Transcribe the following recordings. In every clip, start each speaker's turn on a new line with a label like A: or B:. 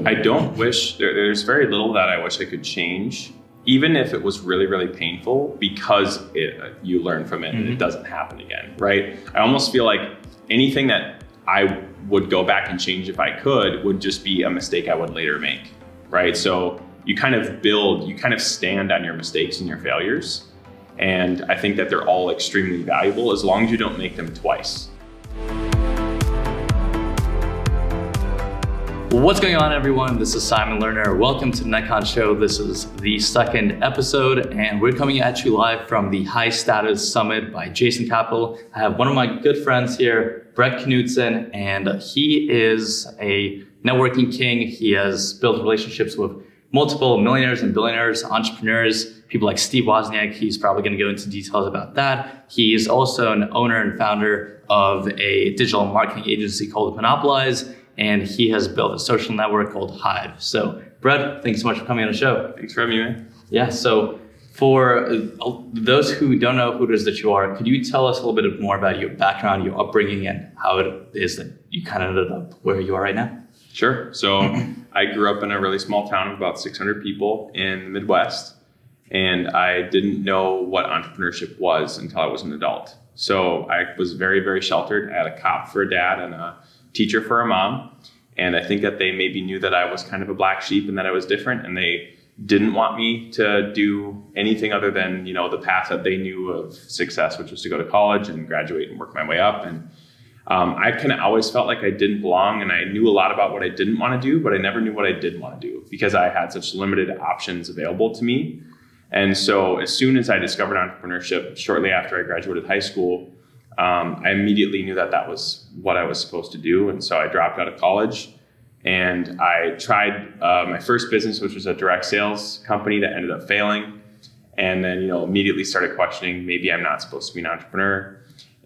A: I don't wish, there's very little that I wish I could change, even if it was really, really painful, because you learn from it and it doesn't happen again, right? I almost feel like anything that I would go back and change if I could would just be a mistake I would later make, right? So you kind of stand on your mistakes and your failures. And I think that they're all extremely valuable as long as you don't make them twice.
B: What's going on, everyone? This is Simon Lerner. Welcome to the NetCon Show. This is the second episode, and we're coming at you live from the High Status Summit by Jason Capital. I have one of my good friends here, Brett Knutson, and he is a networking king. He has built relationships with multiple millionaires and billionaires, entrepreneurs, people like Steve Wozniak. He's probably going to go into details about that. He is also an owner and founder of a digital marketing agency called Monopolize, and he has built a social network called Hive. So, Brett, thanks so much for coming on the show.
A: Thanks for having me, man.
B: Yeah, so for those who don't know who it is that you are, could you tell us a little bit more about your background, your upbringing, and how it is that you kind of ended up where you are right now?
A: Sure. So I grew up in a really small town of about 600 people in the Midwest, and I didn't know what entrepreneurship was until I was an adult. So I was very, very sheltered. I had a cop for a dad and a teacher for a mom. And I think that they maybe knew that I was kind of a black sheep and that I was different. And they didn't want me to do anything other than, the path that they knew of success, which was to go to college and graduate and work my way up. And I kind of always felt like I didn't belong, and I knew a lot about what I didn't want to do, but I never knew what I did want to do because I had such limited options available to me. And so as soon as I discovered entrepreneurship, shortly after I graduated high school, I immediately knew that that was what I was supposed to do. And so I dropped out of college and I tried my first business, which was a direct sales company that ended up failing. And then, immediately started questioning, maybe I'm not supposed to be an entrepreneur.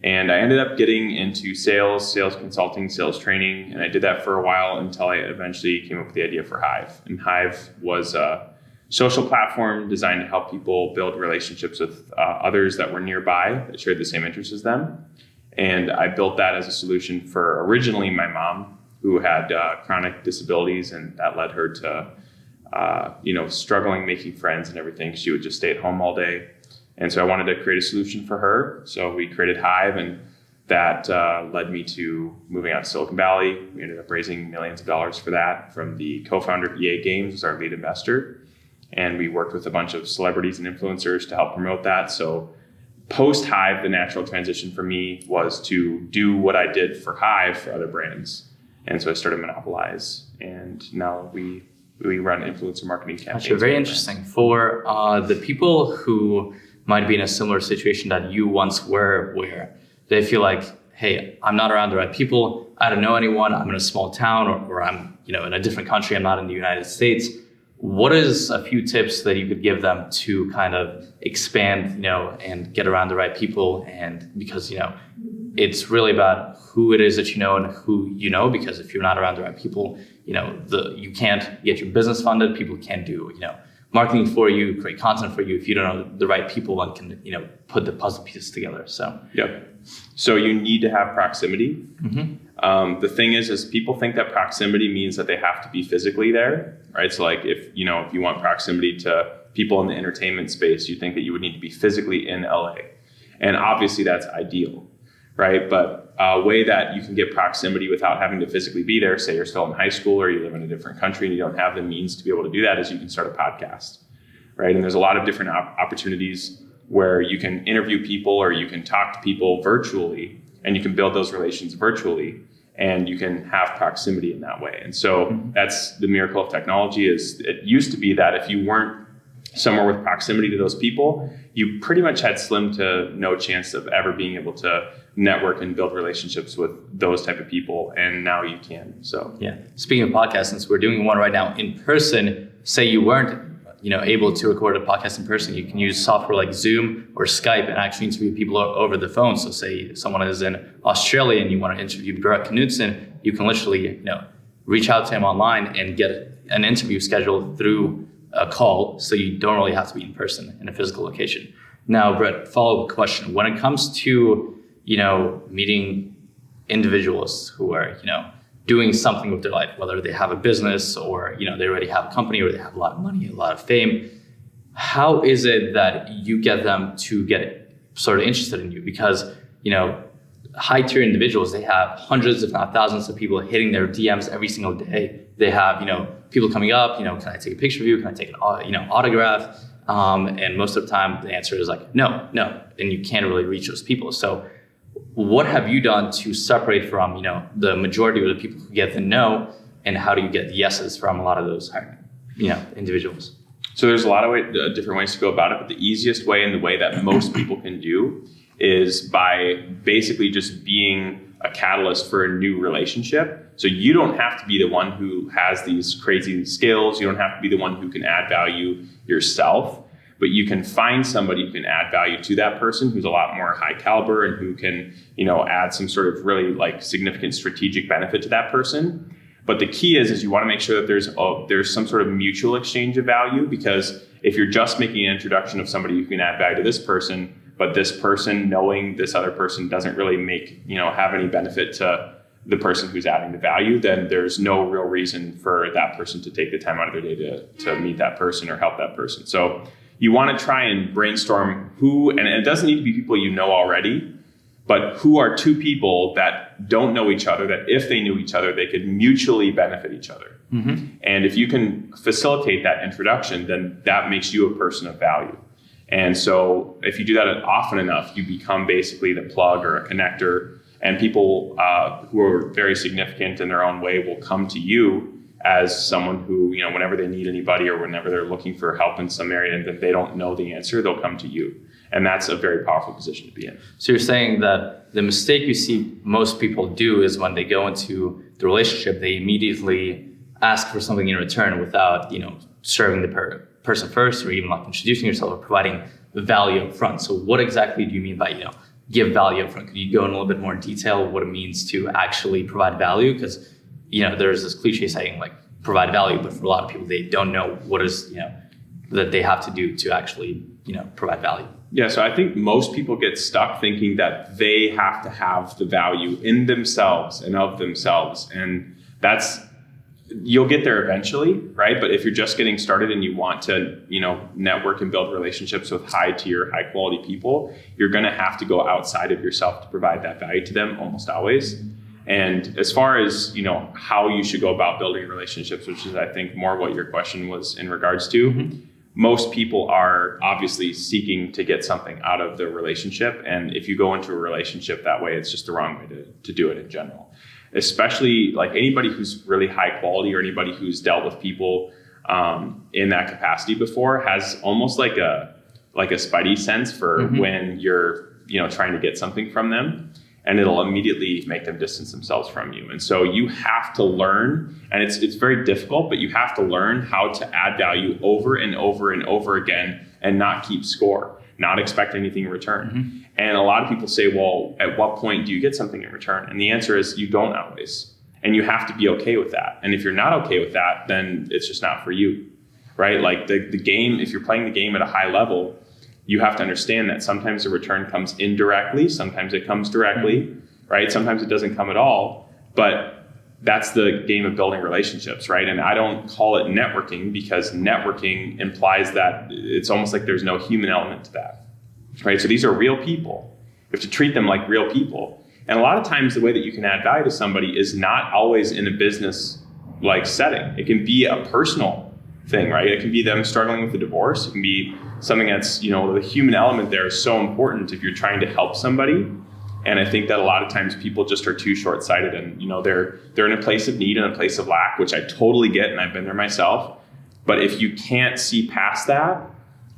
A: And I ended up getting into sales consulting, sales training. And I did that for a while until I eventually came up with the idea for Hive. And Hive was a social platform designed to help people build relationships with others that were nearby that shared the same interests as them. And I built that as a solution for originally my mom, who had chronic disabilities, and that led her to, struggling making friends and everything. She would just stay at home all day. And so I wanted to create a solution for her. So we created Hive, and that led me to moving out to Silicon Valley. We ended up raising millions of dollars for that from the co-founder of EA Games, who's our lead investor. And we worked with a bunch of celebrities and influencers to help promote that. So post Hive, the natural transition for me was to do what I did for Hive for other brands. And so I started Monopolize, and now we run influencer marketing campaigns.
B: Actually, very interesting. For the people who might be in a similar situation that you once were, where they feel like, hey, I'm not around the right people, I don't know anyone, I'm in a small town, or I'm in a different country, I'm not in the United States. What is a few tips that you could give them to kind of expand, and get around the right people? And because, it's really about who it is that you know and who you know, because if you're not around the right people, you can't get your business funded. People can't do, marketing for you, create content for you if you don't know the right people and can, put the puzzle pieces together. So,
A: yep. So you need to have proximity. Mm-hmm. The thing is people think that proximity means that they have to be physically there, right? So like if you want proximity to people in the entertainment space, you think that you would need to be physically in LA. And obviously that's ideal, right? But a way that you can get proximity without having to physically be there, say you're still in high school or you live in a different country and you don't have the means to be able to do that, is you can start a podcast, right? And there's a lot of different opportunities where you can interview people or you can talk to people virtually, and you can build those relations virtually, and you can have proximity in that way. And so that's the miracle of technology. Is it used to be that if you weren't somewhere with proximity to those people, you pretty much had slim to no chance of ever being able to network and build relationships with those type of people. And now you can. So
B: yeah. Speaking of podcasts, since we're doing one right now in person, say you weren't able to record a podcast in person, you can use software like Zoom or Skype and actually interview people over the phone. So say someone is in Australia and you want to interview Brett Knutson, you can literally, reach out to him online and get an interview scheduled through a call. So you don't really have to be in person in a physical location. Now, Brett, follow-up question. When it comes to, meeting individuals who are, doing something with their life, whether they have a business or, they already have a company or they have a lot of money, a lot of fame. How is it that you get them to get sort of interested in you? Because, high tier individuals, they have hundreds, if not thousands of people hitting their DMs every single day. They have, people coming up, can I take a picture of you? Can I take an, autograph? And most of the time the answer is like, no. And you can't really reach those people. So what have you done to separate from, the majority of the people who get the no, and how do you get the yeses from a lot of those, individuals?
A: So there's a lot of different ways to go about it, but the easiest way and the way that most people can do is by basically just being a catalyst for a new relationship. So you don't have to be the one who has these crazy skills. You don't have to be the one who can add value yourself, but you can find somebody who can add value to that person who's a lot more high caliber and who can, add some sort of really like significant strategic benefit to that person. But the key is you want to make sure that there's some sort of mutual exchange of value, because if you're just making an introduction of somebody who can add value to this person, but this person knowing this other person doesn't really have any benefit to the person who's adding the value, then there's no real reason for that person to take the time out of their day to meet that person or help that person. So you want to try and brainstorm who, and it doesn't need to be people you know already, but who are two people that don't know each other, that if they knew each other, they could mutually benefit each other. Mm-hmm. And if you can facilitate that introduction, then that makes you a person of value. And so if you do that often enough, you become basically the plug or a connector, and people who are very significant in their own way will come to you as someone who, whenever they need anybody or whenever they're looking for help in some area and that they don't know the answer, they'll come to you. And that's a very powerful position to be in.
B: So you're saying that the mistake you see most people do is when they go into the relationship, they immediately ask for something in return without, serving the person first, or even like introducing yourself or providing value up front. So what exactly do you mean by, give value up front? Could you go in a little bit more detail what it means to actually provide value? Because, there's this cliche saying like provide value, but for a lot of people, they don't know what is, that they have to do to actually, provide value.
A: Yeah, so I think most people get stuck thinking that they have to have the value in themselves and of themselves. And you'll get there eventually, right? But if you're just getting started and you want to, network and build relationships with high tier, high quality people, you're going to have to go outside of yourself to provide that value to them almost always. And as far as, how you should go about building relationships, which is, I think, more what your question was in regards to, mm-hmm. Most people are obviously seeking to get something out of the relationship. And if you go into a relationship that way, it's just the wrong way to do it in general. Especially like anybody who's really high quality or anybody who's dealt with people in that capacity before has almost like a spidey sense for mm-hmm. when you're, trying to get something from them. And it'll immediately make them distance themselves from you. And so you have to learn, and it's very difficult, but you have to learn how to add value over and over and over again and not keep score, not expect anything in return. Mm-hmm. And a lot of people say, well, at what point do you get something in return? And the answer is you don't always. And you have to be okay with that. And if you're not okay with that, then it's just not for you, right? Like the game, if you're playing the game at a high level, you have to understand that sometimes the return comes indirectly, sometimes it comes directly, right? Sometimes it doesn't come at all, but that's the game of building relationships, right? And I don't call it networking because networking implies that it's almost like there's no human element to that, right? So these are real people. You have to treat them like real people. And a lot of times the way that you can add value to somebody is not always in a business-like setting. It can be a personal thing, right? It can be them struggling with a divorce. It can be something that's, the human element there is so important if you're trying to help somebody. And I think that a lot of times people just are too short-sighted and, they're in a place of need and a place of lack, which I totally get. And I've been there myself. But if you can't see past that,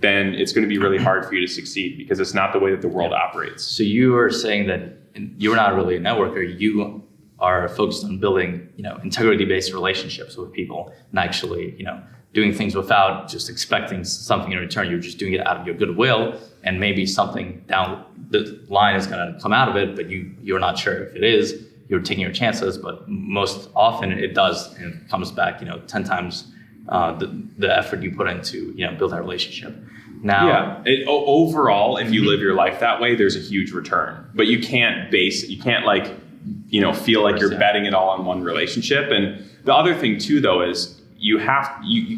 A: then it's going to be really hard for you to succeed because it's not the way that the world operates.
B: So you are saying that you're not really a networker. You are focused on building, integrity-based relationships with people and actually, doing things without just expecting something in return. You're just doing it out of your goodwill, and maybe something down the line is going to come out of it, but you're not sure if it is. You're taking your chances, but most often it does, and it comes back, 10 times the effort you put into, build that relationship. Now,
A: overall, if you live your life that way, there's a huge return, but you can't feel like you're betting it all on one relationship. And the other thing too, though, is you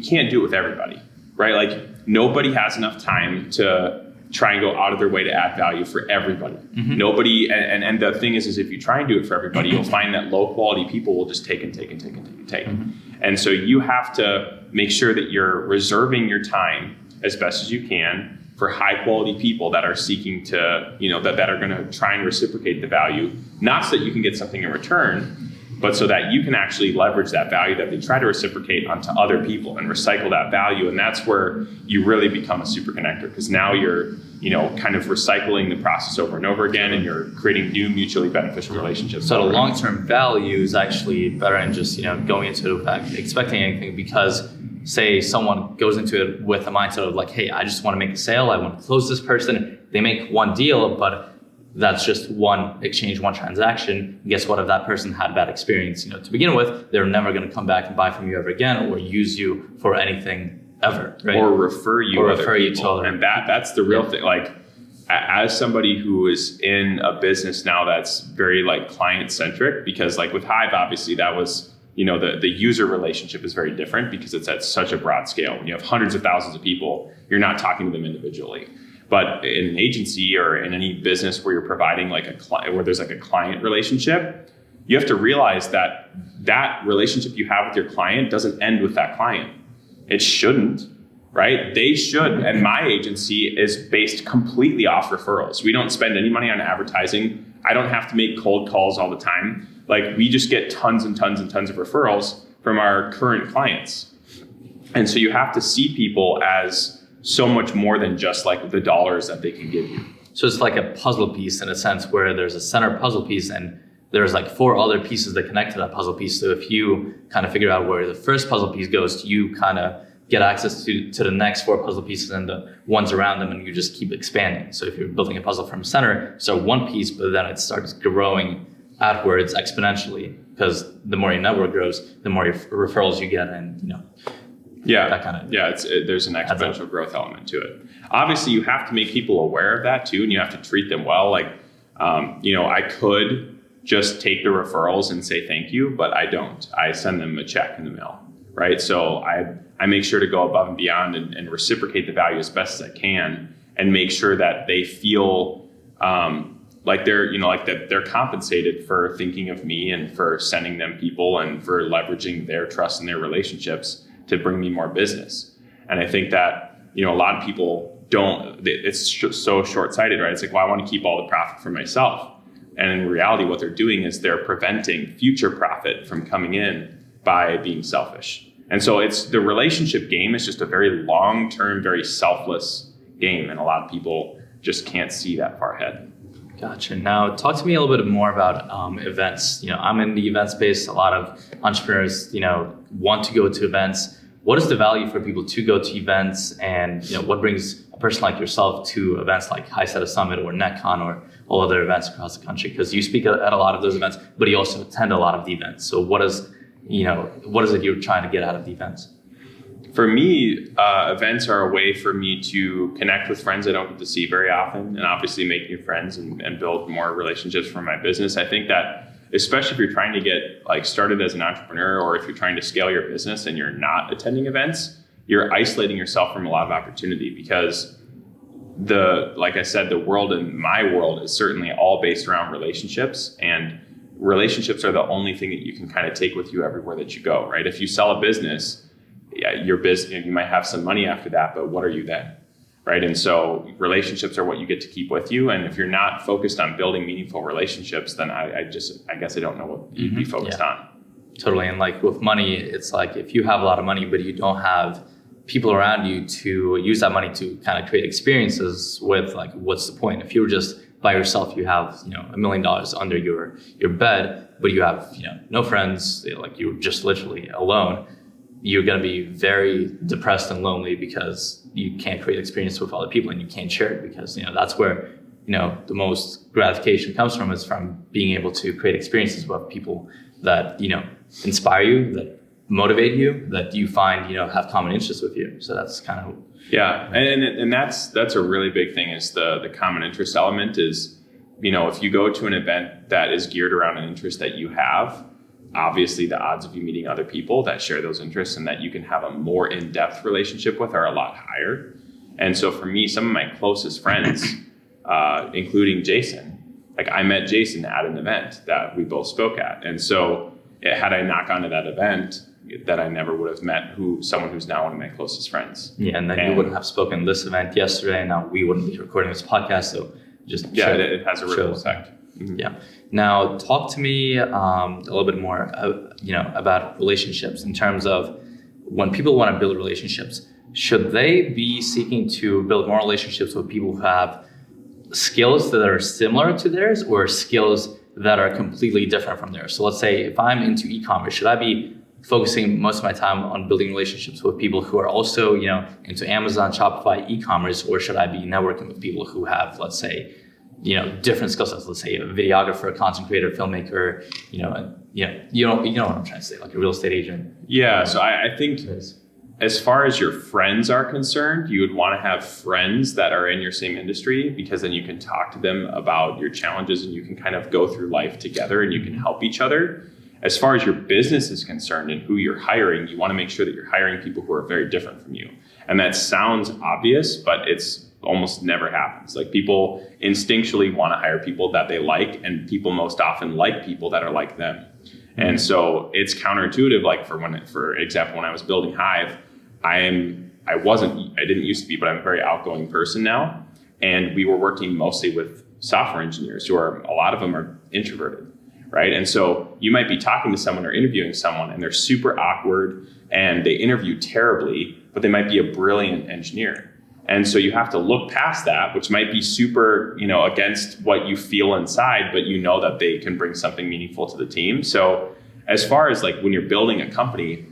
A: can't do it with everybody, right? Like nobody has enough time to try and go out of their way to add value for everybody. Nobody, and the thing is if you try and do it for everybody, you'll find that low quality people will just take and take and take and take and take. And so you have to make sure that you're reserving your time as best as you can for high quality people that are seeking to, that are going to try and reciprocate the value, not so that you can get something in return, but so that you can actually leverage that value that they try to reciprocate onto other people and recycle that value. And that's where you really become a super connector, because now you're, kind of recycling the process over and over again, and you're creating new mutually beneficial relationships.
B: So the long-term value is actually better than just, going into it expecting anything, because say someone goes into it with a mindset of like, hey, I just want to make a sale. I want to close this person. They make one deal, but that's just one exchange, one transaction. Guess what? If that person had a bad experience, to begin with, they're never going to come back and buy from you ever again, or use you for anything ever, right?
A: Or refer you to other people. And that's the real thing. Like, as somebody who is in a business now that's very like client centric, because like with Hive, obviously that was, the user relationship is very different because it's at such a broad scale. When you have hundreds of thousands of people, you're not talking to them individually. But in an agency or in any business where you're providing like where there's like a client relationship, you have to realize that that relationship you have with your client doesn't end with that client. It shouldn't, right? They should. And my agency is based completely off referrals. We don't spend any money on advertising. I don't have to make cold calls all the time. Like, we just get tons and tons and tons of referrals from our current clients. And so you have to see people as so much more than just like the dollars that they can give you.
B: So it's like a puzzle piece in a sense, where there's a center puzzle piece and there's like 4 other pieces that connect to that puzzle piece. So if you kind of figure out where the first puzzle piece goes, you kind of get access to the next 4 puzzle pieces and the ones around them, and you just keep expanding. So if you're building a puzzle from center, so one piece, but then it starts growing outwards exponentially, because the more your network grows, the more referrals you get, and that kind of
A: there's an exponential growth element to it. Obviously, you have to make people aware of that too, and you have to treat them well. Like, I could just take the referrals and say thank you, but I don't. I send them a check in the mail, right? So I make sure to go above and beyond and reciprocate the value as best as I can, and make sure that they feel like they're compensated for thinking of me and for sending them people and for leveraging their trust and their relationships to bring me more business. And I think that, a lot of people it's so short-sighted, right? It's like, well, I want to keep all the profit for myself. And in reality, what they're doing is they're preventing future profit from coming in by being selfish. And so it's the relationship game is just a very long-term, very selfless game. And a lot of people just can't see that far ahead.
B: Gotcha. Now, talk to me a little bit more about events. I'm in the event space. A lot of entrepreneurs, want to go to events. What is the value for people to go to events, and what brings a person like yourself to events like High Set Summit or NetCon or all other events across the country? Because you speak at a lot of those events, but you also attend a lot of the events. So what is it you're trying to get out of the events?
A: For me, events are a way for me to connect with friends I don't get to see very often, and obviously make new friends and build more relationships for my business. I think that, especially if you're trying to get like started as an entrepreneur, or if you're trying to scale your business and you're not attending events, you're isolating yourself from a lot of opportunity, because like I said, the world and my world is certainly all based around relationships, and relationships are the only thing that you can kind of take with you everywhere that you go, right? If you sell a business, your business, you might have some money after that, but what are you then? Right. And so relationships are what you get to keep with you. And if you're not focused on building meaningful relationships, then I guess I don't know what you'd be focused on.
B: Totally. And like with money, it's like if you have a lot of money, but you don't have people around you to use that money to kind of create experiences with, like, what's the point? If you were just by yourself, you have, $1 million under your bed, but you have, no friends, like you're just literally alone, you're going to be very depressed and lonely, because you can't create experience with other people, and you can't share it, because, that's where, the most gratification comes from, is from being able to create experiences with people that, inspire you, that motivate you, that you find, have common interests with you. So that's kind of.
A: Yeah. And that's a really big thing, is the common interest element is if you go to an event that is geared around an interest that you have, obviously the odds of you meeting other people that share those interests and that you can have a more in-depth relationship with are a lot higher. And so for me, some of my closest friends, including Jason, like I met Jason at an event that we both spoke at. And so had I not gone to that event, that I never would have met someone who's now one of my closest friends.
B: Yeah, and then you wouldn't have spoken at this event yesterday, and now we wouldn't be recording this podcast. So
A: it has a ripple effect.
B: Mm-hmm. Yeah. Now, talk to me a little bit more, about relationships in terms of when people want to build relationships. Should they be seeking to build more relationships with people who have skills that are similar to theirs or skills that are completely different from theirs? So let's say if I'm into e-commerce, should I be focusing most of my time on building relationships with people who are also, into Amazon, Shopify, e-commerce, or should I be networking with people who have, let's say, different skill sets? Let's say a videographer, content creator, filmmaker, you know what I'm trying to say, like a real estate agent.
A: Yeah. So I think as far as your friends are concerned, you would want to have friends that are in your same industry, because then you can talk to them about your challenges and you can kind of go through life together and you can help each other. As far as your business is concerned and who you're hiring, you want to make sure that you're hiring people who are very different from you. And that sounds obvious, but it's almost never happens. Like people instinctually want to hire people that they like, and people most often like people that are like them. And so it's counterintuitive. Like for example, when I was building Hive, I didn't used to be, but I'm a very outgoing person now. And we were working mostly with software engineers a lot of them are introverted. Right. And so you might be talking to someone or interviewing someone and they're super awkward and they interview terribly, but they might be a brilliant engineer. And so you have to look past that, which might be super, against what you feel inside, but that they can bring something meaningful to the team. So as far as like when you're building a company,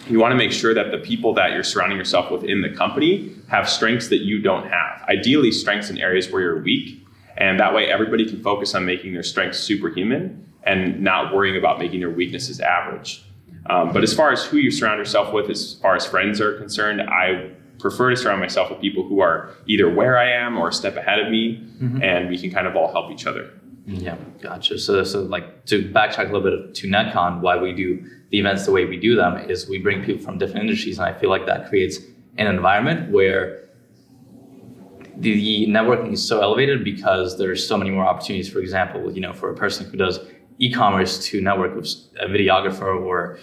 A: you want to make sure that the people that you're surrounding yourself with in the company have strengths that you don't have. Ideally, strengths in areas where you're weak. And that way everybody can focus on making their strengths superhuman and not worrying about making their weaknesses average. But as far as who you surround yourself with, as far as friends are concerned, I prefer to surround myself with people who are either where I am or a step ahead of me, and we can kind of all help each other.
B: Yeah, gotcha. So like to backtrack a little bit to NetCon, why we do the events the way we do them is we bring people from different industries, and I feel like that creates an environment where the networking is so elevated because there's so many more opportunities. For example, for a person who does e-commerce to network with a videographer or,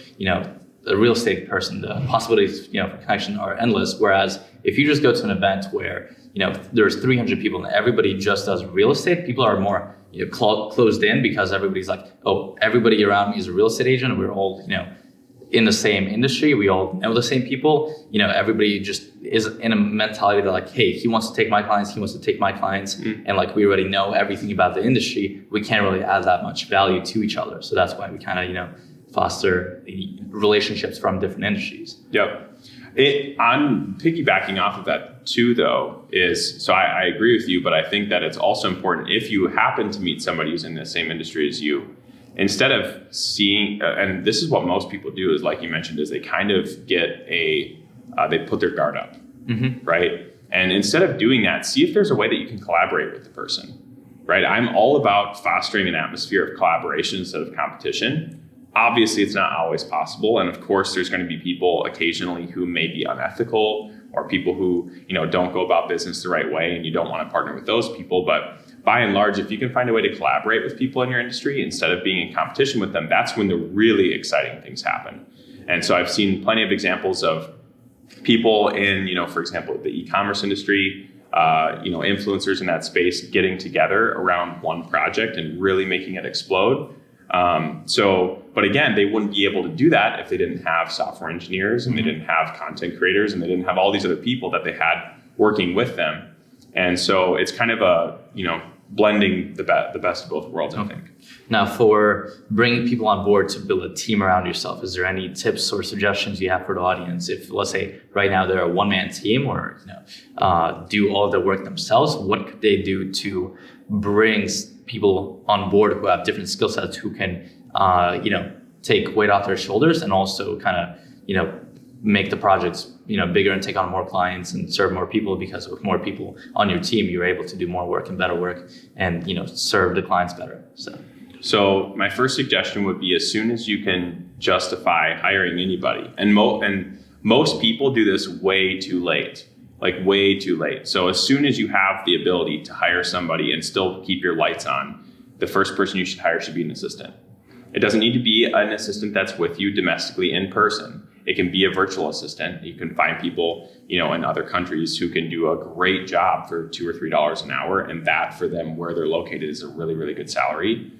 B: a real estate person, the possibilities, for connection are endless. Whereas if you just go to an event where, there's 300 people and everybody just does real estate, people are more closed in because everybody's like, oh, everybody around me is a real estate agent. We're all, in the same industry. We all know the same people. Everybody just is in a mentality that like, hey, he wants to take my clients, he wants to take my clients. And like, we already know everything about the industry. We can't really add that much value to each other. So that's why we kind of, foster relationships from different industries.
A: Yep. On piggybacking off of that too, though, so I agree with you, but I think that it's also important if you happen to meet somebody who's in the same industry as you, instead of seeing, and this is what most people do, is like you mentioned, is they kind of get they put their guard up, right? And instead of doing that, see if there's a way that you can collaborate with the person, right? I'm all about fostering an atmosphere of collaboration instead of competition. Obviously, it's not always possible. And of course, there's going to be people occasionally who may be unethical or people who, don't go about business the right way, and you don't want to partner with those people. But by and large, if you can find a way to collaborate with people in your industry instead of being in competition with them, that's when the really exciting things happen. And so I've seen plenty of examples of people in, for example, the e-commerce industry, influencers in that space getting together around one project and really making it explode. But again, they wouldn't be able to do that if they didn't have software engineers and they didn't have content creators and they didn't have all these other people that they had working with them. And so it's kind of a, blending the best of both worlds, I think.
B: Now, for bringing people on board to build a team around yourself, is there any tips or suggestions you have for the audience? If, let's say, right now they're a one-man team or do all the work themselves, what could they do to bring people on board who have different skill sets, who can, take weight off their shoulders and also kind of, make the projects, bigger and take on more clients and serve more people, because with more people on your team, you're able to do more work and better work and, serve the clients better.
A: So my first suggestion would be, as soon as you can justify hiring anybody, and most people do this way too late, like way too late. So as soon as you have the ability to hire somebody and still keep your lights on, the first person you should hire should be an assistant. It doesn't need to be an assistant that's with you domestically in person. It can be a virtual assistant. You can find people, in other countries who can do a great job for $2 or $3 an hour, and that for them where they're located is a really, really good salary.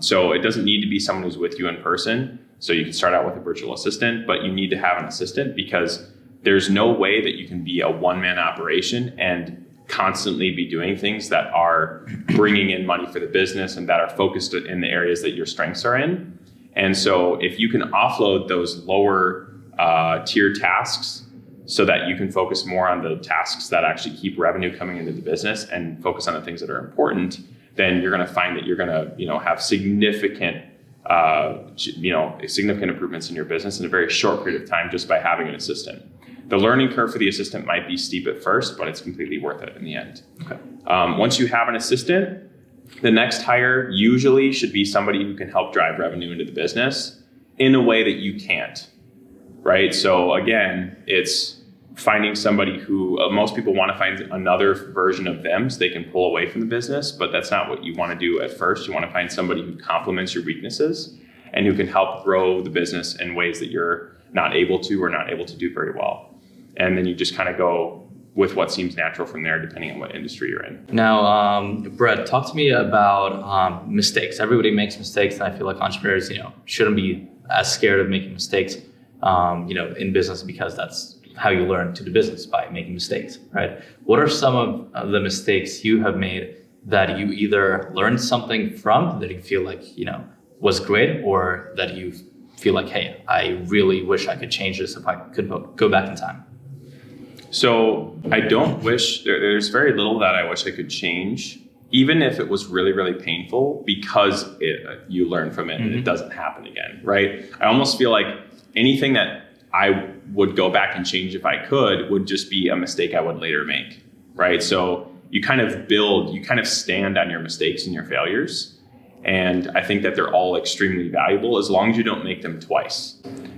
A: So it doesn't need to be someone who's with you in person. So you can start out with a virtual assistant, but you need to have an assistant, because there's no way that you can be a one-man operation and constantly be doing things that are bringing in money for the business and that are focused in the areas that your strengths are in. And so if you can offload those lower tier tasks so that you can focus more on the tasks that actually keep revenue coming into the business and focus on the things that are important, then you're going to find that you're going to, have significant improvements in your business in a very short period of time just by having an assistant. The learning curve for the assistant might be steep at first, but it's completely worth it in the end.
B: Okay.
A: Once you have an assistant, the next hire usually should be somebody who can help drive revenue into the business in a way that you can't, right? So again, it's finding somebody who most people want to find another version of them so they can pull away from the business, but that's not what you want to do at first. You want to find somebody who complements your weaknesses and who can help grow the business in ways that you're not able to or not able to do very well. And then you just kind of go with what seems natural from there, depending on what industry you're in.
B: Now, Brett, talk to me about mistakes. Everybody makes mistakes, and I feel like entrepreneurs, shouldn't be as scared of making mistakes, in business, because that's how you learn to do business, by making mistakes, right? What are some of the mistakes you have made that you either learned something from, that you feel like, was great, or that you feel like, hey, I really wish I could change this if I could go back in time?
A: So I don't wish, there's very little that I wish I could change, even if it was really, really painful, because you learn from it and it doesn't happen again, right? I almost feel like anything that I would go back and change if I could would just be a mistake I would later make, right? So you kind of stand on your mistakes and your failures. And I think that they're all extremely valuable as long as you don't make them twice,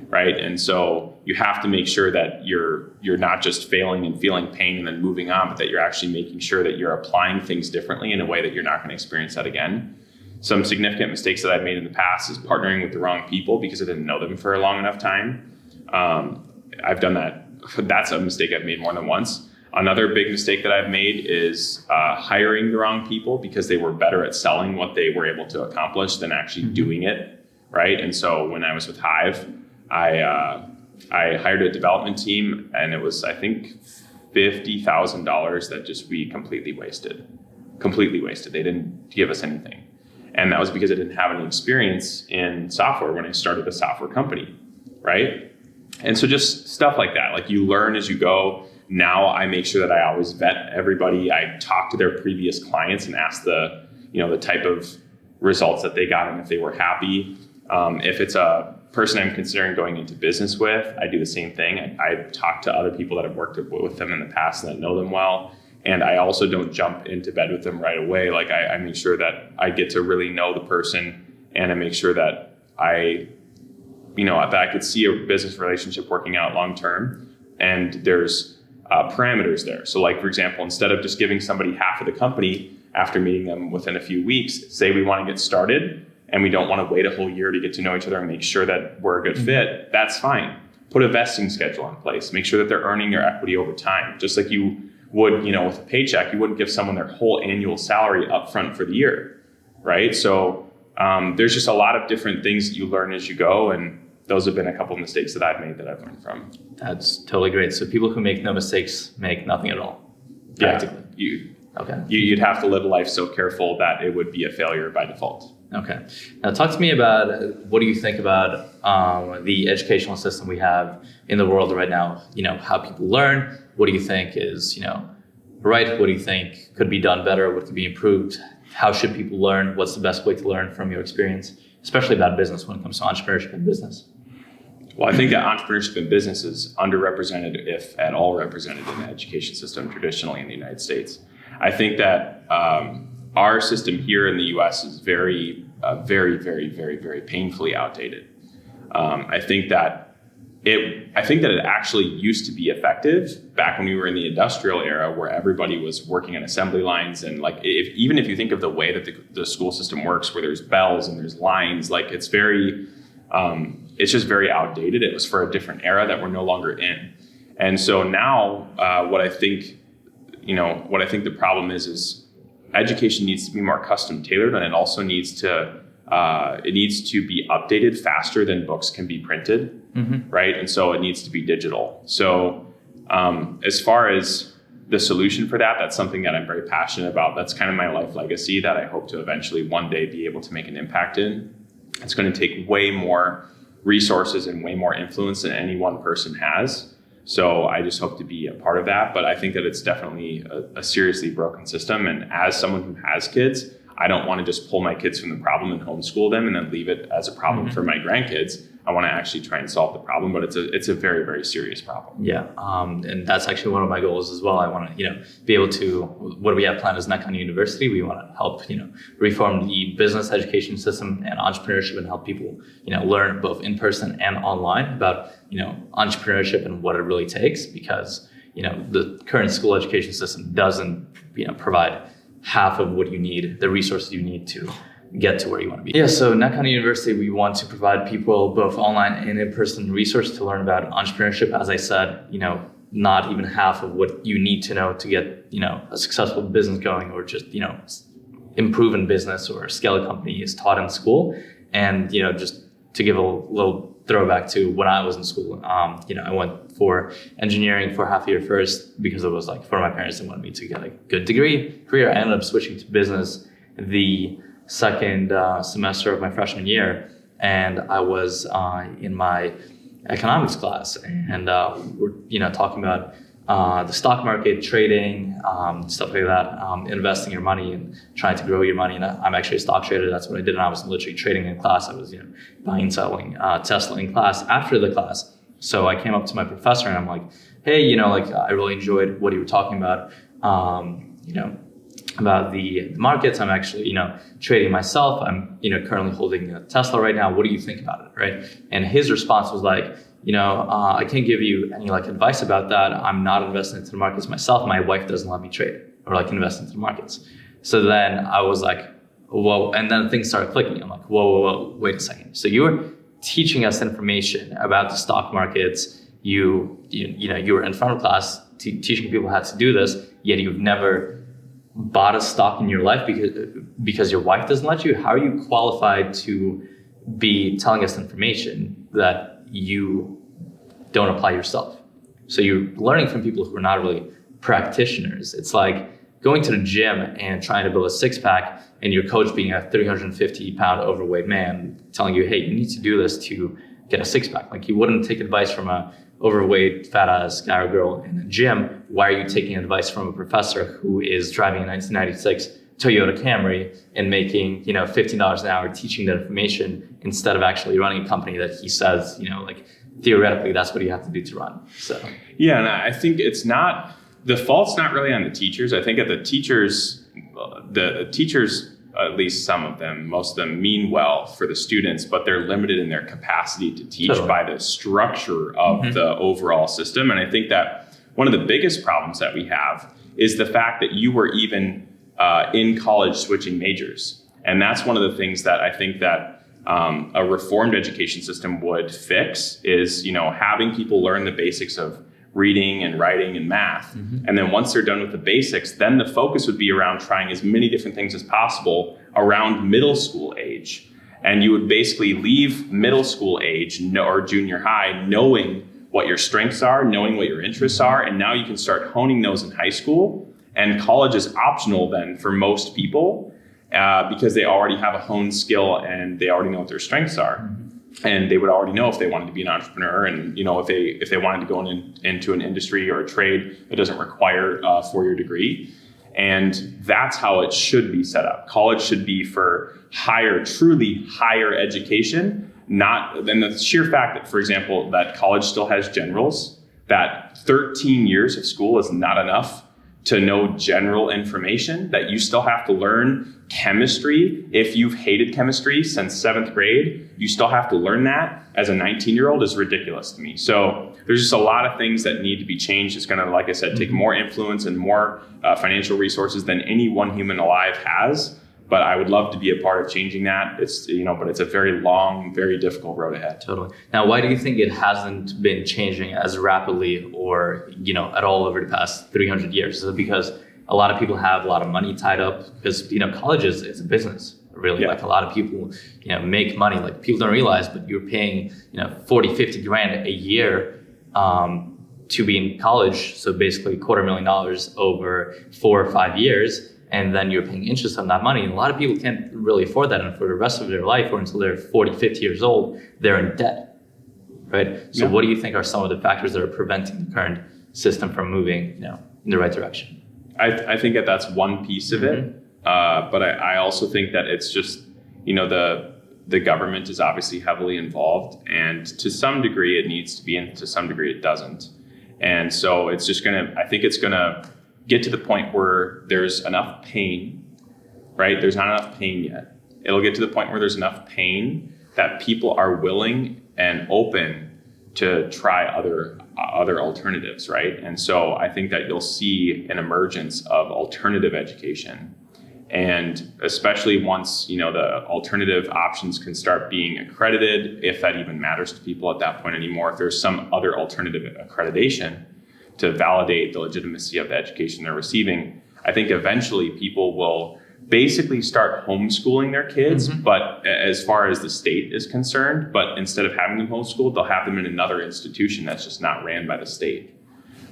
A: right? And so you have to make sure that you're not just failing and feeling pain and then moving on, but that you're actually making sure that you're applying things differently in a way that you're not going to experience that again. Some significant mistakes that I've made in the past is partnering with the wrong people because I didn't know them for a long enough time. I've done that. That's a mistake I've made more than once. Another big mistake that I've made is hiring the wrong people because they were better at selling what they were able to accomplish than actually doing it, right? And so when I was with Hive, I hired a development team, and it was, I think, $50,000 that just we completely wasted. They didn't give us anything. And that was because I didn't have any experience in software when I started a software company, right? And so just stuff like that, like you learn as you go. Now I make sure that I always vet everybody. I talk to their previous clients and ask the type of results that they got and if they were happy. If it's a person I'm considering going into business with, I do the same thing. I talk to other people that have worked with them in the past and that know them well. And I also don't jump into bed with them right away. Like I make sure that I get to really know the person, and I make sure that that I could see a business relationship working out long term. And there's parameters there. So like, for example, instead of just giving somebody half of the company after meeting them within a few weeks, say we want to get started and we don't want to wait a whole year to get to know each other and make sure that we're a good fit, that's fine. Put a vesting schedule in place. Make sure that they're earning their equity over time. Just like you would, with a paycheck, you wouldn't give someone their whole annual salary upfront for the year, right? So there's just a lot of different things that you learn as you go, and those have been a couple of mistakes that I've made that I've learned from. That's
B: totally great. So people who make no mistakes make nothing at all.
A: Practically. Yeah. You'd have to live a life so careful that it would be a failure by default.
B: Okay. Now talk to me about, what do you think about the educational system we have in the world right now? How people learn. What do you think is, right? What do you think could be done better? What could be improved? How should people learn? What's the best way to learn from your experience, especially about business when it comes to entrepreneurship and business?
A: Well, I think that entrepreneurship in business is underrepresented, if at all represented, in the education system traditionally in the United States. I think that our system here in the U.S. is very, very painfully outdated. I think that it actually used to be effective back when we were in the industrial era, where everybody was working on assembly lines, and like even if you think of the way that the school system works, where there's bells and there's lines, like it's just very outdated. It was for a different era that we're no longer in. And so now what I think the problem is education needs to be more custom tailored, and it also needs to be updated faster than books can be printed, right? And so it needs to be digital. So as far as the solution for that, that's something that I'm very passionate about. That's kind of my life legacy that I hope to eventually one day be able to make an impact in. It's going to take way more resources and way more influence than any one person has. So I just hope to be a part of that. But I think that it's definitely a seriously broken system. And as someone who has kids, I don't want to just pull my kids from the problem and homeschool them and then leave it as a problem for my grandkids. I want to actually try and solve the problem, but it's a very, very serious problem.
B: Yeah, and that's actually one of my goals as well. I want to, be able to, what we have planned as NetCon University, we want to help, reform the business education system and entrepreneurship, and help people, learn both in person and online about, entrepreneurship and what it really takes, because, the current school education system doesn't, provide half of what you need, the resources you need to get to where you want to be. Yeah, so NetCon University, we want to provide people both online and in-person resource to learn about entrepreneurship. As I said, not even half of what you need to know to get, a successful business going, or just, improve in business or scale a company is taught in school. And, just to give a little throwback to when I was in school, I went for engineering for half a year first because it was like for my parents, they wanted me to get a good career. I ended up switching to business the second semester of my freshman year, and I was in my economics class, and we're talking about the stock market, trading, stuff like that, investing your money and trying to grow your money. And I'm actually a stock trader. That's what I did, and I was literally trading in class. I was buying and selling Tesla in class after the class. So I came up to my professor and I'm like, hey, I really enjoyed what you were talking about. About the markets. I'm actually, trading myself. I'm, currently holding a Tesla right now. What do you think about it, right? And his response was like, I can't give you any advice about that. I'm not investing into the markets myself. My wife doesn't let me trade or invest into the markets. So then I was like, whoa, and then things started clicking. I'm like, whoa, wait a second. So you were teaching us information about the stock markets. You were in front of class teaching people how to do this, yet you've never bought a stock in your life because your wife doesn't let you. How are you qualified to be telling us information that you don't apply yourself? So you're learning from people who are not really practitioners. It's like going to the gym and trying to build a six-pack, and your coach being a 350-pound overweight man telling you, hey, you need to do this to get a six-pack. Like, you wouldn't take advice from a overweight, fat-ass guy or girl in a gym. Why are you taking advice from a professor who is driving a 1996 Toyota Camry and making, $15 an hour teaching that information, instead of actually running a company that he says, theoretically that's what you have to do to run? So
A: yeah, and I think the fault's not really on the teachers. I think that the teachers, at least some of them, most of them mean well for the students, but they're limited in their capacity to teach by the structure of the overall system. And I think that one of the biggest problems that we have is the fact that you were even in college switching majors. And that's one of the things that I think that a reformed education system would fix is, having people learn the basics of reading and writing and math. And then once they're done with the basics, then the focus would be around trying as many different things as possible around middle school age. And you would basically leave middle school age or junior high knowing what your strengths are, knowing what your interests are, and now you can start honing those in high school. And college is optional then for most people because they already have a honed skill and they already know what their strengths are. And they would already know if they wanted to be an entrepreneur, and if they wanted to go into an industry or a trade that doesn't require a 4-year degree. And that's how it should be set up. College should be for truly higher education, and the sheer fact that, for example, that college still has generals, that 13 years of school is not enough to know general information, that you still have to learn chemistry. If you've hated chemistry since 7th grade, you still have to learn that as a 19-year-old is ridiculous to me. So there's just a lot of things that need to be changed. It's going to, like I said, take more influence and more financial resources than any one human alive has. But I would love to be a part of changing that. It's, but it's a very long, very difficult road ahead.
B: Totally. Now, why do you think it hasn't been changing as rapidly or, at all over the past 300 years? Is it because a lot of people have a lot of money tied up? Because, college is a business, really.
A: Yeah.
B: Like a lot of people, make money. Like people don't realize, but you're paying, 40, 50 grand a year to be in college. So basically $250,000 over 4 or 5 years. And then you're paying interest on that money. And a lot of people can't really afford that. And for the rest of their life, or until they're 40, 50 years old, they're in debt, right? So what do you think are some of the factors that are preventing the current system from moving, in the right direction?
A: I think that's one piece of it. But I also think that it's just, the government is obviously heavily involved. And to some degree, it needs to be, and to some degree, it doesn't. And so it's just I think it's going to get to the point where there's enough pain, right? There's not enough pain yet. It'll get to the point where there's enough pain that people are willing and open to try other alternatives, right? And so I think that you'll see an emergence of alternative education. And especially once, the alternative options can start being accredited, if that even matters to people at that point anymore, if there's some other alternative accreditation to validate the legitimacy of the education they're receiving, I think eventually people will basically start homeschooling their kids, but as far as the state is concerned, but instead of having them homeschooled, they'll have them in another institution that's just not ran by the state,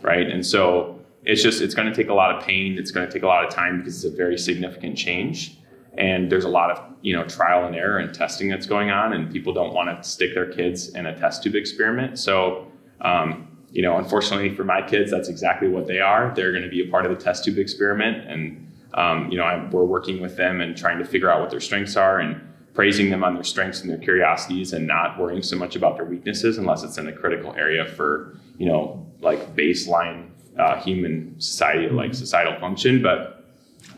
A: right? And so it's going to take a lot of pain. It's going to take a lot of time because it's a very significant change. And there's a lot of, trial and error and testing that's going on, and people don't want to stick their kids in a test tube experiment. So, unfortunately for my kids, that's exactly what they are. They're going to be a part of the test tube experiment. And, we're working with them and trying to figure out what their strengths are and praising them on their strengths and their curiosities and not worrying so much about their weaknesses unless it's in a critical area for, like baseline human society, like societal function. But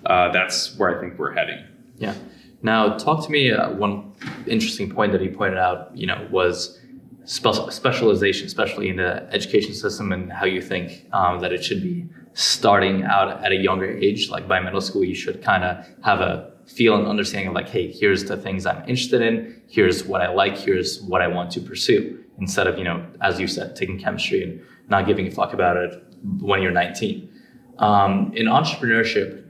A: that's where I think we're heading.
B: Yeah. Now, talk to me, one interesting point that he pointed out, was specialization, especially in the education system, and how you think that it should be starting out at a younger age. Like by middle school, you should kind of have a feel and understanding of like, hey, here's the things I'm interested in. Here's what I like. Here's what I want to pursue. Instead of, as you said, taking chemistry and not giving a fuck about it when you're 19. In entrepreneurship,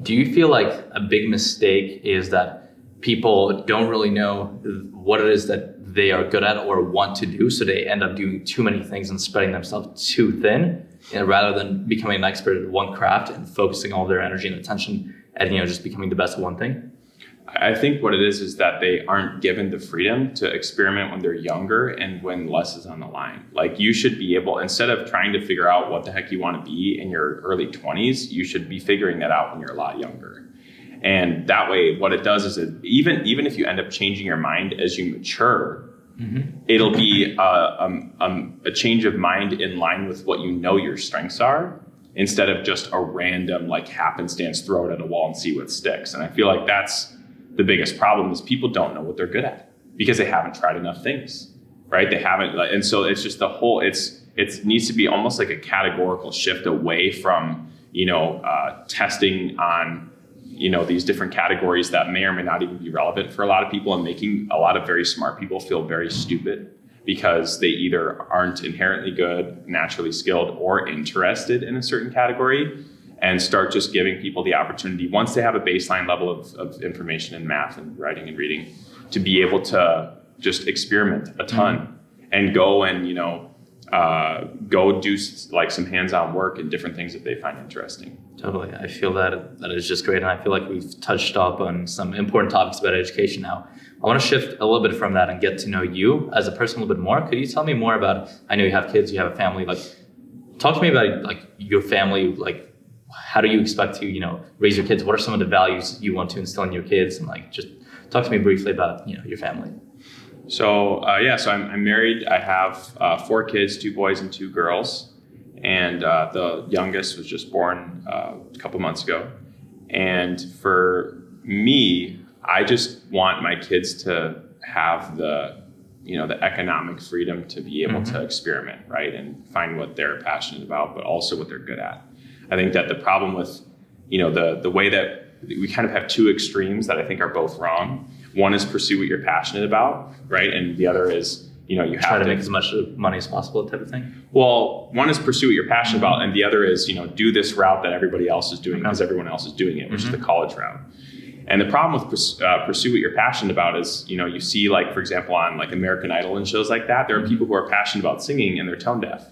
B: do you feel like a big mistake is that people don't really know what it is that they are good at or want to do, so they end up doing too many things and spreading themselves too thin, rather than becoming an expert at one craft and focusing all their energy and attention at just becoming the best at one thing?
A: I think what it is that they aren't given the freedom to experiment when they're younger and when less is on the line. Like you should be able, instead of trying to figure out what the heck you want to be in your early 20s, you should be figuring that out when you're a lot younger. And that way, what it does is even if you end up changing your mind as you mature, it'll be a change of mind in line with what your strengths are, instead of just a random like happenstance throw it at a wall and see what sticks. And I feel like that's the biggest problem is people don't know what they're good at because they haven't tried enough things, right? They haven't, and so it's just it needs to be almost like a categorical shift away from testing on these different categories that may or may not even be relevant for a lot of people, and making a lot of very smart people feel very stupid because they either aren't inherently good, naturally skilled, or interested in a certain category, and start just giving people the opportunity, once they have a baseline level of information in math and writing and reading, to be able to just experiment a ton and go and, go do like some hands-on work and different things that they find interesting.
B: Totally. I feel that is just great. And I feel like we've touched up on some important topics about education now. I want to shift a little bit from that and get to know you as a person a little bit more. Could you tell me more about, I know you have kids, you have a family, like talk to me about like your family, like how do you expect to, raise your kids? What are some of the values you want to instill in your kids? And like, just talk to me briefly about, your family.
A: So I'm married. I have 4 kids, 2 boys and 2 girls. And the youngest was just born a couple months ago. And for me, I just want my kids to have the economic freedom to be able to experiment, right? And find what they're passionate about, but also what they're good at. I think that the problem with, the way that we kind of have 2 extremes that I think are both wrong. One is pursue what you're passionate about, right? And the other is, you have
B: try to make as much money as possible type of thing.
A: Well, one is pursue what you're passionate about, and the other is, do this route that everybody else is doing because everyone else is doing it, which is the college route. And the problem with pursue what you're passionate about is, you see, like, for example, on like American Idol and shows like that, there are people who are passionate about singing and they're tone deaf.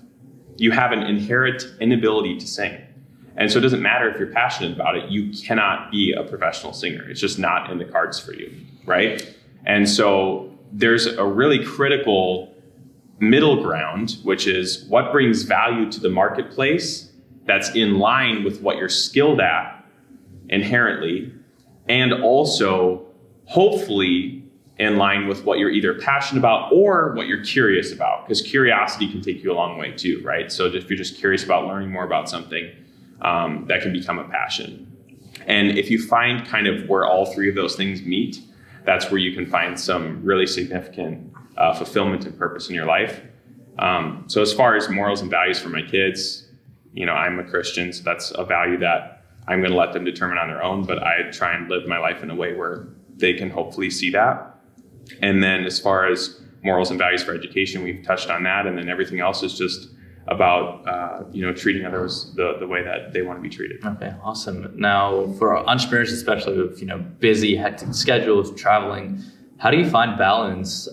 A: You have an inherent inability to sing. And so it doesn't matter if you're passionate about it, you cannot be a professional singer. It's just not in the cards for you, right? And so there's a really critical middle ground, which is what brings value to the marketplace that's in line with what you're skilled at inherently, and also hopefully in line with what you're either passionate about or what you're curious about, because curiosity can take you a long way too, right? So if you're just curious about learning more about something, that can become a passion. And if you find kind of where all 3 of those things meet, that's where you can find some really significant fulfillment and purpose in your life. So as far as morals and values for my kids, I'm a Christian, so that's a value that I'm going to let them determine on their own, but I try and live my life in a way where they can hopefully see that. And then as far as morals and values for education, we've touched on that. And then everything else is just about, treating others the way that they want to be treated.
B: Okay, awesome. Now, for entrepreneurs, especially with, busy, hectic schedules, traveling, how do you find balance,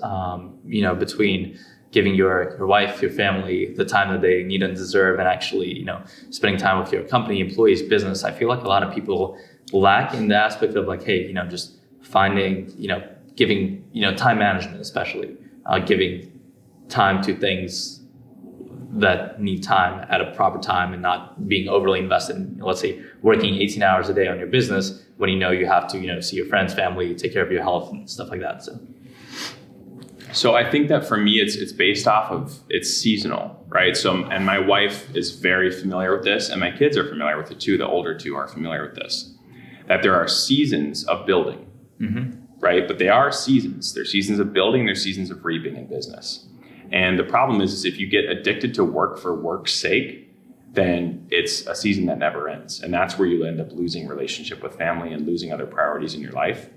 B: between giving your wife, your family, the time that they need and deserve, and actually, spending time with your company, employees, business? I feel like a lot of people lack in the aspect of like, hey, just finding, giving, time management, especially giving time to things that need time at a proper time and not being overly invested in, let's say, working 18 hours a day on your business when you have to, see your friends, family, take care of your health and stuff like that.
A: So I think that for me, it's based off of, it's seasonal, right? So, and my wife is very familiar with this, and my kids are familiar with it too. The older 2 are familiar with this, that there are seasons of building, right? But they are seasons. There's seasons of building, there's seasons of reaping in business. And the problem is if you get addicted to work for work's sake, then it's a season that never ends. And that's where you end up losing relationship with family and losing other priorities in your life.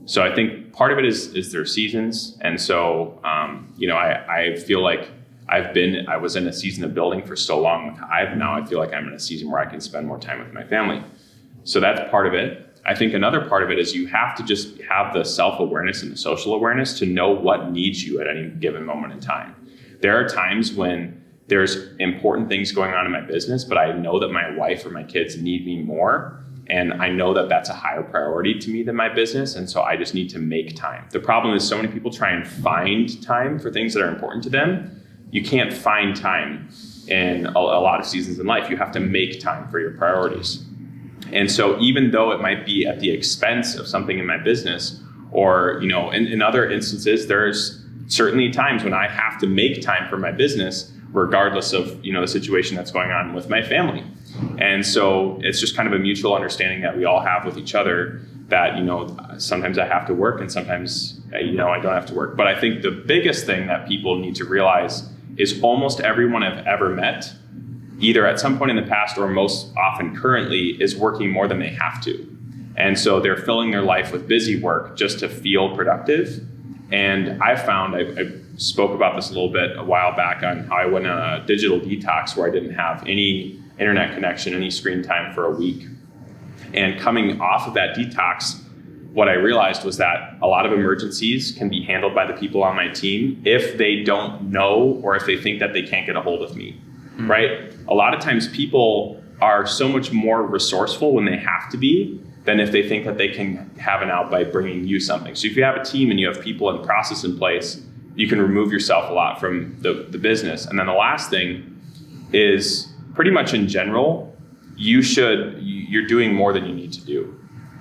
A: So I think part of it is their seasons. And so, I feel like I was in a season of building for so long with Hive. Now I feel like I'm in a season where I can spend more time with my family. So that's part of it. I think another part of it is you have to just have the self-awareness and the social awareness to know what needs you at any given moment in time. There are times when there's important things going on in my business, but I know that my wife or my kids need me more. And I know that that's a higher priority to me than my business. And so I just need to make time. The problem is so many people try and find time for things that are important to them. You can't find time in a lot of seasons in life. You have to make time for your priorities. And so even though it might be at the expense of something in my business, or, in other instances, there's certainly times when I have to make time for my business, regardless of, the situation that's going on with my family. And so it's just kind of a mutual understanding that we all have with each other that, sometimes I have to work and sometimes, I don't have to work. But I think the biggest thing that people need to realize is almost everyone I've ever met, either at some point in the past or most often currently, is working more than they have to. And so they're filling their life with busy work just to feel productive. And I found, I spoke about this a little bit a while back on how I went on a digital detox where I didn't have any internet connection, any screen time for a week. And coming off of that detox, what I realized was that a lot of emergencies can be handled by the people on my team if they don't know or if they think that they can't get a hold of me, right? A lot of times people are so much more resourceful when they have to be than if they think that they can have an out by bringing you something. So if you have a team and you have people and process in place, you can remove yourself a lot from the business. And then the last thing is pretty much in general, you're doing more than you need to do.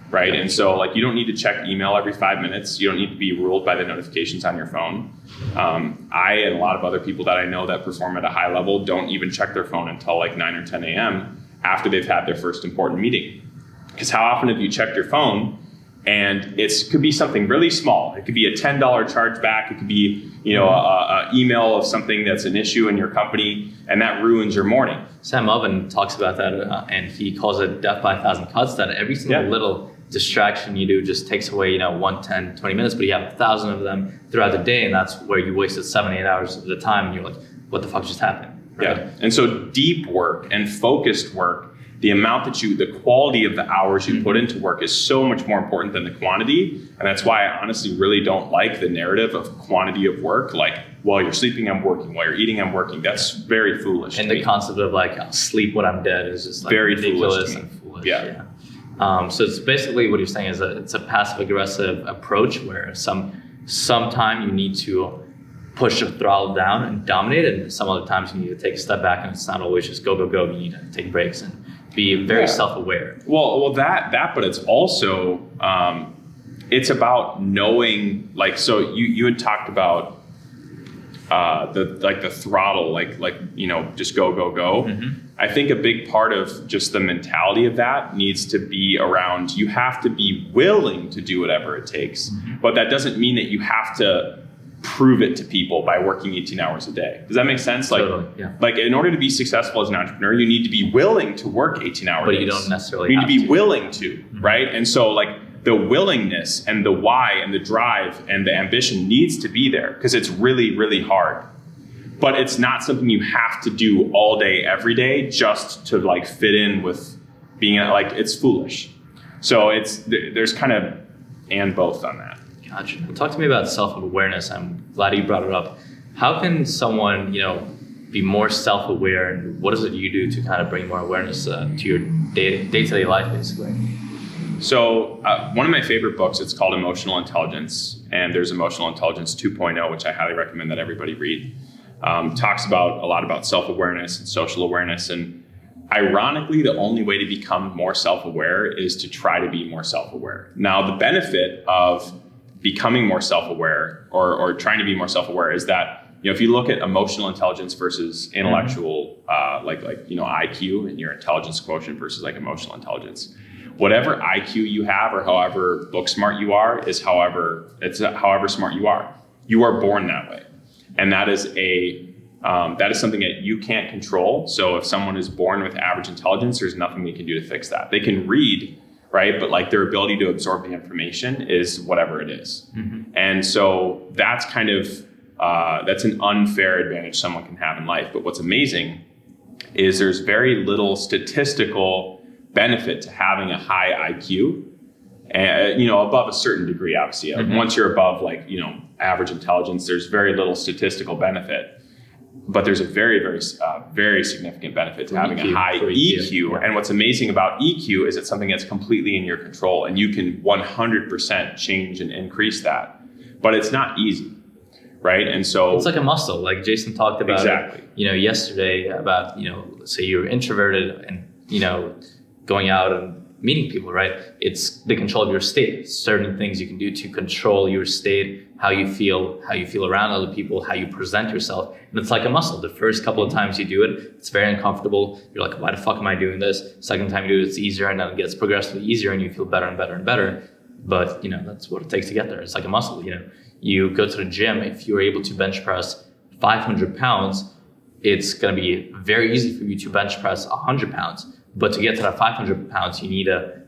A: right? And so like you don't need to check email every 5 minutes. You don't need to be ruled by the notifications on your phone. I and a lot of other people that I know that perform at a high level don't even check their phone until like 9 or 10 a.m. after they've had their first important meeting. Because how often have you checked your phone and it could be something really small. It could be a $10 chargeback. It could be, a email of something that's an issue in your company, and that ruins your morning.
B: Sam Oven talks about that, and he calls it death by 1,000 cuts, that every single little distraction you do just takes away, 1, 10, 20 minutes, but you have 1,000 of them throughout the day, and that's where you wasted 7, 8 hours of the time, and you're like, what the fuck just happened? Right?
A: Yeah. And so deep work and focused work, the quality of the hours you put into work is so much more important than the quantity. And that's why I honestly really don't like the narrative of quantity of work. Like, while you're sleeping, I'm working. While you're eating, I'm working. That's very foolish.
B: And the concept of like, I'll sleep when I'm dead is just like
A: very
B: ridiculous and foolish.
A: Yeah.
B: So it's basically what you're saying is that it's a passive aggressive approach where sometime you need to push the throttle down and dominate, and some other times you need to take a step back, and it's not always just go, go, go. You need to take breaks and be very self-aware.
A: Well, but it's also, it's about knowing, like, so you had talked about the throttle, just go, go, go. Mm-hmm. I think a big part of just the mentality of that needs to be around, you have to be willing to do whatever it takes, but that doesn't mean that you have to prove it to people by working 18 hours a day. Does that make sense? Like in order to be successful as an entrepreneur, you need to be willing to work 18 hours.
B: But you don't necessarily
A: have to. You need to be willing to, right? And so like the willingness and the why and the drive and the ambition needs to be there, because it's really, really hard. But it's not something you have to do all day, every day, just to like fit in with being like, it's foolish. So there's kind of and both on that.
B: Gotcha. Well, talk to me about self-awareness. I'm glad you brought it up. How can someone, be more self-aware, and what is it you do to kind of bring more awareness to your day-to-day life, basically?
A: So one of my favorite books, it's called Emotional Intelligence, and there's Emotional Intelligence 2.0, which I highly recommend that everybody read. Talks about a lot about self-awareness and social awareness, and ironically, the only way to become more self-aware is to try to be more self-aware. Now, the benefit of becoming more self-aware or trying to be more self-aware is that, if you look at emotional intelligence versus intellectual, IQ and your intelligence quotient versus like emotional intelligence, whatever IQ you have or however book smart you are is however smart you are. You are born that way. And that is something that you can't control. So if someone is born with average intelligence, there's nothing they can do to fix that. They can read, right? But like their ability to absorb the information is whatever it is. Mm-hmm. And so that's kind of, that's an unfair advantage someone can have in life. But what's amazing is there's very little statistical benefit to having a high IQ, and, above a certain degree, obviously. Mm-hmm. Once you're above average intelligence, there's very little statistical benefit. But there's a very, very, very significant benefit to having a high EQ. Yeah. And what's amazing about EQ is it's something that's completely in your control, and you can 100% change and increase that. But it's not easy, right? And so
B: it's like a muscle, like Jason talked about yesterday about, say you're introverted and, going out and meeting people, right? It's the control of your state, certain things you can do to control your state, how you feel around other people, how you present yourself. And it's like a muscle. The first couple of times you do it, it's very uncomfortable. You're like, why the fuck am I doing this? Second time you do it, it's easier, and then it gets progressively easier, and you feel better and better and better. But, that's what it takes to get there. It's like a muscle, You go to the gym, if you're able to bench press 500 pounds, it's going to be very easy for you to bench press 100 pounds. But to get to that 500 pounds, you need to,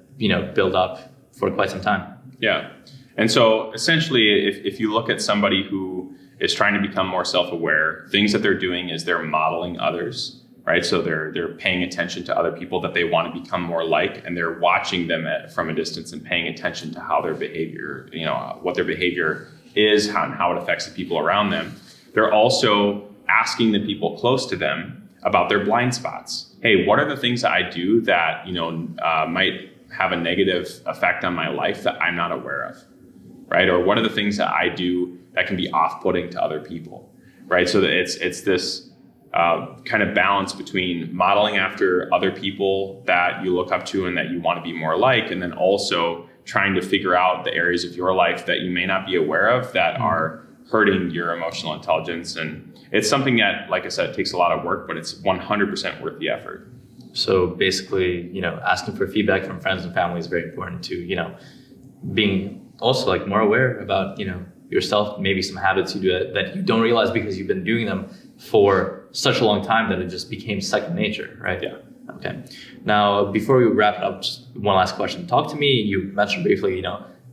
B: build up for quite some time.
A: Yeah. And so essentially, if you look at somebody who is trying to become more self-aware, things that they're doing is they're modeling others, right? So they're paying attention to other people that they want to become more like, and they're watching them from a distance and paying attention to how their behavior, what their behavior is, how it affects the people around them. They're also asking the people close to them about their blind spots. Hey, what are the things that I do that, might have a negative effect on my life that I'm not aware of, right? Or what are the things that I do that can be off-putting to other people, right? So that it's this kind of balance between modeling after other people that you look up to and that you want to be more like, and then also trying to figure out the areas of your life that you may not be aware of that are hurting your emotional intelligence. And it's something that, like I said, takes a lot of work, but it's 100% worth the effort.
B: So basically, asking for feedback from friends and family is very important to, being also like more aware about, yourself, maybe some habits you do that you don't realize because you've been doing them for such a long time that it just became second nature, right?
A: Yeah.
B: Okay. Now, before we wrap it up, just one last question. Talk to me, you mentioned briefly,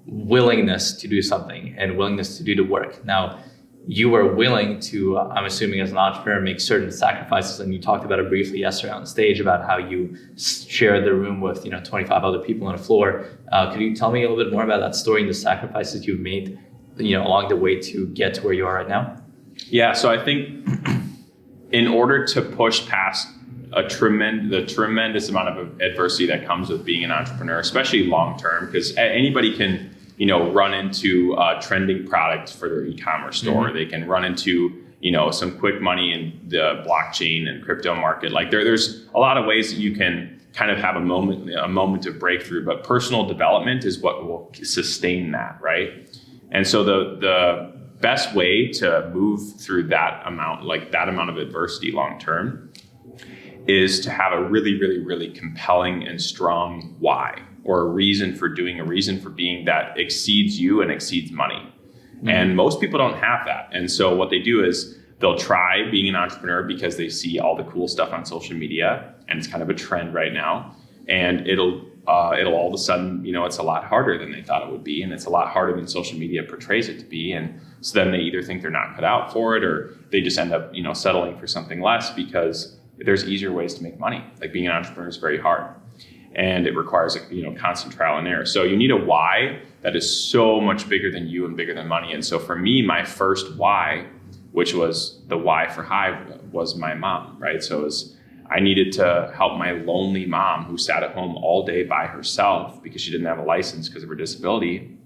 B: willingness to do something and willingness to do the work. Now, you were willing to, I'm assuming as an entrepreneur, make certain sacrifices, and you talked about it briefly yesterday on stage about how you shared the room with 25 other people on the floor. Could you tell me a little bit more about that story and the sacrifices you've made, along the way to get to where you are right now?
A: Yeah, so I think in order to push past the tremendous amount of adversity that comes with being an entrepreneur, especially long term, because anybody can run into a trending product for their e-commerce store. They can run into, some quick money in the blockchain and crypto market. Like there's a lot of ways that you can kind of have a moment of breakthrough, but personal development is what will sustain that, right? And so the best way to move through that amount of adversity long term is to have a really, really, really compelling and strong why, or a reason for being that exceeds you and exceeds money. And most people don't have that. And so what they do is they'll try being an entrepreneur because they see all the cool stuff on social media, and it's kind of a trend right now. And it'll all of a sudden, it's a lot harder than they thought it would be. And it's a lot harder than social media portrays it to be. And so then they either think they're not cut out for it, or they just end up, settling for something less because there's easier ways to make money. Like being an entrepreneur is very hard, and it requires constant trial and error. So you need a why that is so much bigger than you and bigger than money. And so for me, my first why, which was the why for Hive, was my mom, right? So I needed to help my lonely mom who sat at home all day by herself because she didn't have a license because of her disability.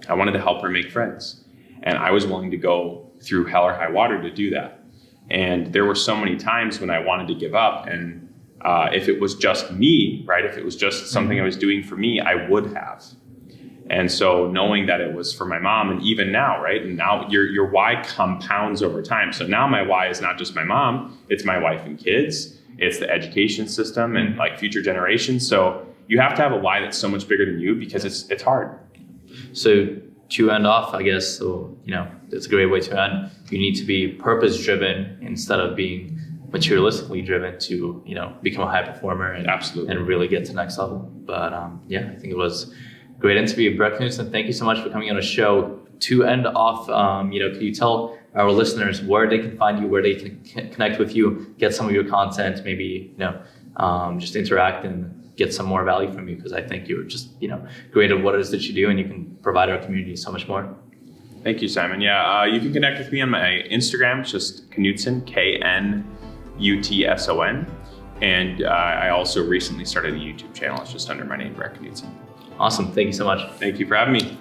A: I wanted to help her make friends, and I was willing to go through hell or high water to do that. And there were so many times when I wanted to give up, and if it was just me, right? If it was just something I was doing for me, I would have. And so knowing that it was for my mom, and even now, right? And now your why compounds over time. So now my why is not just my mom, it's my wife and kids, it's the education system and like future generations. So you have to have a why that's so much bigger than you because it's hard.
B: So to end off, I guess, it's a great way to end. You need to be purpose-driven instead of being materialistically driven to, become a high performer and
A: Absolutely.
B: And really get to the next level. But I think it was a great interview. Brett Knutson, thank you so much for coming on the show. To end off, can you tell our listeners where they can find you, where they can connect with you, get some of your content, maybe, just interact and get some more value from you, because I think you're just, great at what it is that you do, and you can provide our community so much more.
A: Thank you, Simon. Yeah, you can connect with me on my Instagram. It's just Knutson, Knutson. And I also recently started a YouTube channel. It's just under my name, Brett Knutson.
B: Awesome. Thank you so much.
A: Thank you for having me.